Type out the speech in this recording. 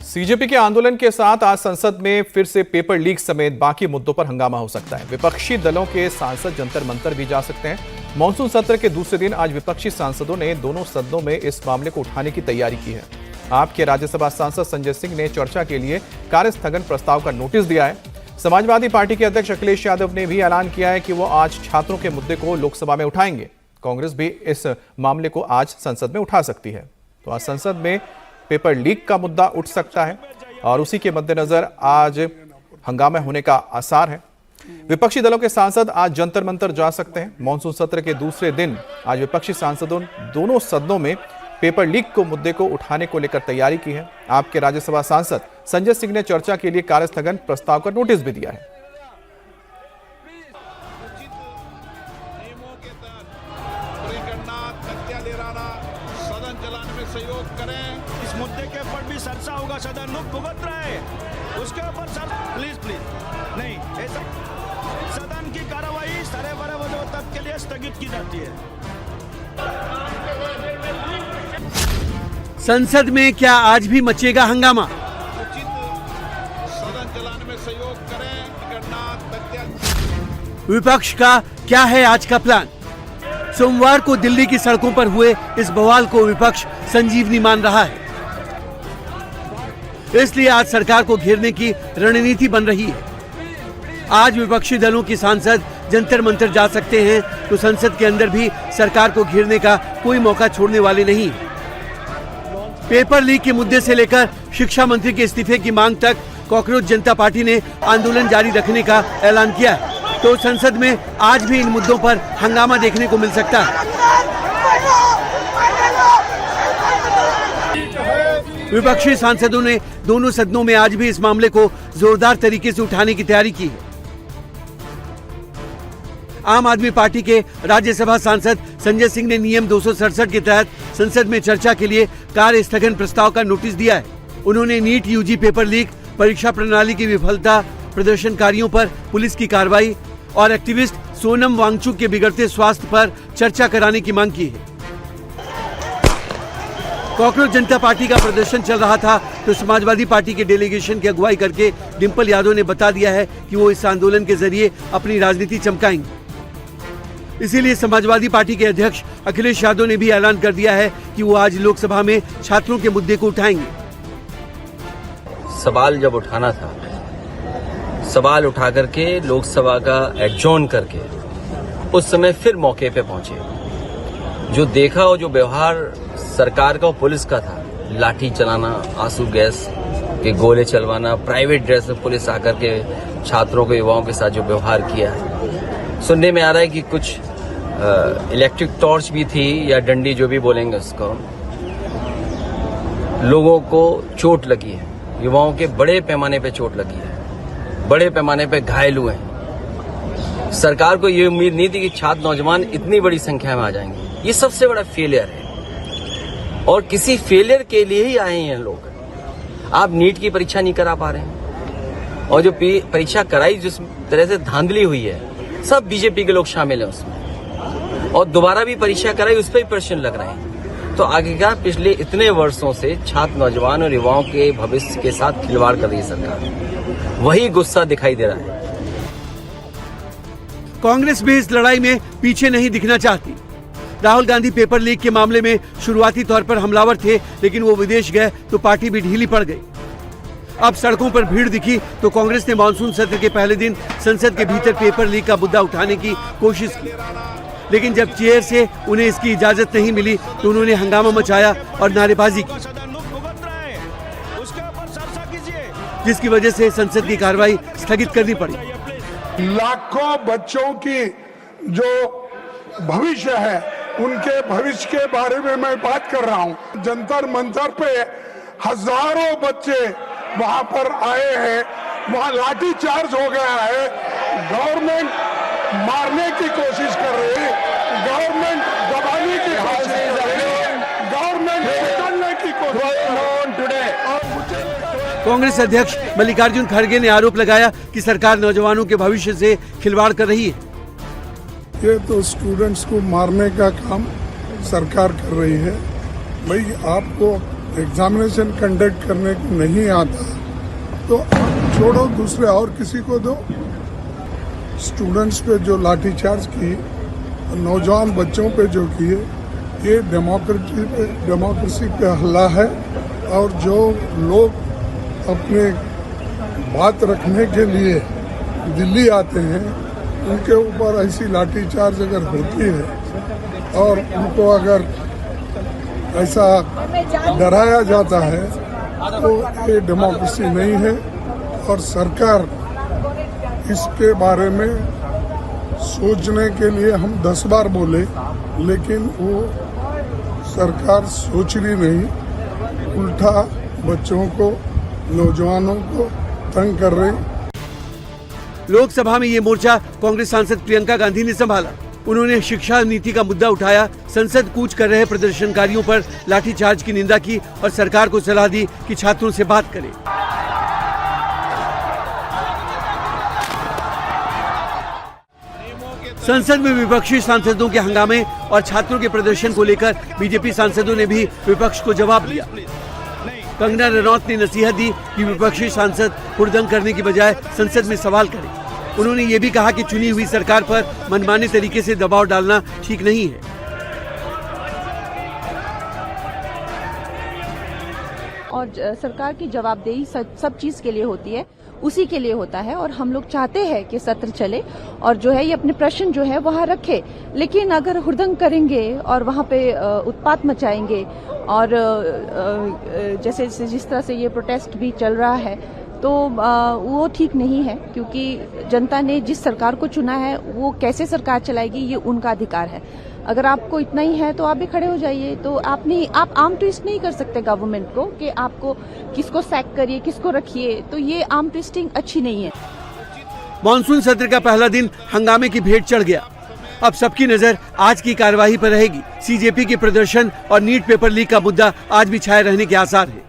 CJP के आंदोलन के साथ आज संसद में फिर से पेपर लीक समेत बाकी मुद्दों पर हंगामा हो सकता है। विपक्षी दलों के सांसद जंतर मंतर भी जा सकते हैं। मॉनसून सत्र के दूसरे दिन आज विपक्षी सांसदों ने दोनों सदनों में इस मामले को उठाने की तैयारी की है। आपके राज्यसभा सांसद संजय सिंह ने चर्चा के लिए कार्य स्थगन प्रस्ताव का नोटिस दिया है। समाजवादी पार्टी के अध्यक्ष अखिलेश यादव ने भी ऐलान किया है कि वो आज छात्रों के मुद्दे को लोकसभा में उठाएंगे। कांग्रेस भी इस मामले को आज संसद में उठा सकती है। तो आज संसद में पेपर लीक का मुद्दा उठ सकता है और उसी के मद्देनजर आज हंगामा होने का आसार है। विपक्षी दलों के सांसद आज जंतर मंतर जा सकते हैं। मॉनसून सत्र के दूसरे दिन आज विपक्षी सांसदों दोनों सदनों में पेपर लीक को मुद्दे को उठाने को लेकर तैयारी की है। आपके राज्यसभा सांसद संजय सिंह ने चर्चा के लिए कार्य स्थगन प्रस्ताव का नोटिस भी दिया है। सदन चलाने में सहयोग करें। इस मुद्दे के ऊपर भी चर्चा होगा। सदन लोग भुगत रहे हैं उसके ऊपर प्लीज नहीं, ऐसा सदन की कार्रवाई 12:30 बजे तक के लिए स्थगित की जाती है। संसद में क्या आज भी मचेगा हंगामा? उचित सदन चलाने में सहयोग करें। विपक्ष का क्या है आज का प्लान? सोमवार को दिल्ली की सड़कों पर हुए इस बवाल को विपक्ष संजीवनी मान रहा है, इसलिए आज सरकार को घेरने की रणनीति बन रही है। आज विपक्षी दलों की सांसद जंतर मंतर जा सकते हैं तो संसद के अंदर भी सरकार को घेरने का कोई मौका छोड़ने वाले नहीं। पेपर लीक के मुद्दे से लेकर शिक्षा मंत्री के इस्तीफे की मांग तक कॉकरोच जनता पार्टी ने आंदोलन जारी रखने का ऐलान किया है। तो संसद में आज भी इन मुद्दों पर हंगामा देखने को मिल सकता है। विपक्षी सांसदों ने दोनों सदनों में आज भी इस मामले को जोरदार तरीके से उठाने की तैयारी की है। आम आदमी पार्टी के राज्यसभा सांसद संजय सिंह ने नियम 267 के तहत संसद में चर्चा के लिए कार्य स्थगन प्रस्ताव का नोटिस दिया है। उन्होंने नीट यूजी पेपर लीक, परीक्षा प्रणाली की विफलता, प्रदर्शनकारियों पर पुलिस की कार्रवाई और एक्टिविस्ट सोनम वांगचुक के बिगड़ते स्वास्थ्य पर चर्चा कराने की मांग की है। कॉकरोच जनता पार्टी का प्रदर्शन चल रहा था तो समाजवादी पार्टी के डेलीगेशन की अगुवाई करके डिंपल यादव ने बता दिया है कि वो इस आंदोलन के जरिए अपनी राजनीति चमकाएंगे। इसीलिए समाजवादी पार्टी के अध्यक्ष अखिलेश यादव ने भी ऐलान कर दिया है कि वो आज लोकसभा में छात्रों के मुद्दे को उठाएंगे। सवाल जब उठाना था, सवाल उठा करके लोकसभा का एडजॉर्न करके उस समय फिर मौके पे पहुंचे। जो देखा और जो व्यवहार सरकार का और पुलिस का था, लाठी चलाना, आंसू गैस के गोले चलवाना, प्राइवेट ड्रेस में पुलिस आकर के छात्रों को, युवाओं के साथ जो व्यवहार किया है, सुनने में आ रहा है कि कुछ इलेक्ट्रिक टॉर्च भी थी या डंडी, जो भी बोलेंगे उसको। लोगों को चोट लगी है, युवाओं के बड़े पैमाने पे चोट लगी है, बड़े पैमाने पे घायल हुए हैं। सरकार को ये उम्मीद नहीं थी कि छात्र नौजवान इतनी बड़ी संख्या में आ जाएंगे। ये सबसे बड़ा फेलियर है और किसी फेलियर के लिए ही आए हैं लोग। आप नीट की परीक्षा नहीं करा पा रहे हैं और जो परीक्षा कराई, जिस तरह से धांधली हुई है, सब बीजेपी के लोग शामिल हैं उसमें, और दोबारा भी परीक्षा कराई, उस पर भी प्रश्न लग रहे हैं। तो आगे पिछले इतने वर्षों से छात्र नौजवान और युवाओं के भविष्य के साथ खिलवाड़ कर रही है सरकार। वही गुस्सा दिखाई दे रहा है। कांग्रेस भी इस लड़ाई में पीछे नहीं दिखना चाहती। राहुल गांधी पेपर लीक के मामले में शुरुआती तौर पर हमलावर थे, लेकिन वो विदेश गए तो पार्टी भी ढीली पड़ गई। अब सड़कों पर भीड़ दिखी तो कांग्रेस ने मानसून सत्र के पहले दिन संसद के भीतर पेपर लीक का मुद्दा उठाने की कोशिश की, लेकिन जब चेयर से उन्हें इसकी इजाजत नहीं मिली तो उन्होंने हंगामा मचाया और नारेबाजी की, जिसकी वजह से संसद की कार्रवाई स्थगित करनी पड़ी। लाखों बच्चों की जो भविष्य है, उनके भविष्य के बारे में मैं बात कर रहा हूं। जंतर मंतर पे हजारों बच्चे वहां पर आए हैं, वहां लाठी चार्ज हो गया है। गवर्नमेंट मारने की कोशिश कर रही है, गवर्नमेंट दबाने की कोशिश कर रही है, गवर्नमेंट निकालने की कोशिश कर रही है। कांग्रेस अध्यक्ष मल्लिकार्जुन खड़गे ने आरोप लगाया कि सरकार नौजवानों के भविष्य से खिलवाड़ कर रही है। ये तो स्टूडेंट्स को मारने का काम सरकार कर रही है। भाई आपको एग्जामिनेशन कंडक्ट करने को नहीं आता तो आप छोड़ो, दूसरे और किसी को दो। स्टूडेंट्स पे जो लाठीचार्ज की, नौजवान बच्चों पे जो किए, ये डेमोक्रेसी पे हमला है। और जो लोग अपने बात रखने के लिए दिल्ली आते हैं, उनके ऊपर ऐसी लाठीचार्ज अगर होती है और उनको अगर ऐसा डराया जाता है तो ये डेमोक्रेसी नहीं है। और सरकार इसके बारे में सोचने के लिए हम 10 बार बोले, लेकिन वो सरकार सोच रही नहीं, उल्टा बच्चों को, नौजवानों को तंग कर रही। लोकसभा में ये मोर्चा कांग्रेस सांसद प्रियंका गांधी ने संभाला। उन्होंने शिक्षा नीति का मुद्दा उठाया, संसद कूच कर रहे प्रदर्शनकारियों पर लाठीचार्ज की निंदा की और सरकार को सलाह दी कि छात्रों से बात करे। संसद में विपक्षी सांसदों के हंगामे और छात्रों के प्रदर्शन को लेकर बीजेपी सांसदों ने भी विपक्ष को जवाब दिया। कंगना रनौत ने नसीहत दी कि विपक्षी सांसद हुड़दंग करने की बजाय संसद में सवाल करें। उन्होंने ये भी कहा कि चुनी हुई सरकार पर मनमाने तरीके से दबाव डालना ठीक नहीं है। और सरकार की जवाबदेही सब चीज के लिए होती है, उसी के लिए होता है। और हम लोग चाहते हैं कि सत्र चले और जो है ये अपने प्रश्न जो है वहाँ रखे। लेकिन अगर हुड़दंग करेंगे और वहाँ पे उत्पात मचाएंगे और जैसे जिस तरह से ये प्रोटेस्ट भी चल रहा है तो वो ठीक नहीं है, क्योंकि जनता ने जिस सरकार को चुना है वो कैसे सरकार चलाएगी ये उनका अधिकार है। अगर आपको इतना ही है तो आप भी खड़े हो जाइए। तो आप आर्म ट्विस्ट नहीं कर सकते गवर्नमेंट को कि आपको किसको सैक करिए, किसको रखिए। तो ये आर्म ट्विस्टिंग अच्छी नहीं है। मॉनसून सत्र का पहला दिन हंगामे की भेंट चढ़ गया। अब सबकी नजर आज की कार्यवाही पर रहेगी। सीजेपी के प्रदर्शन और नीट पेपर लीक का मुद्दा आज भी छाए रहने के आसार है।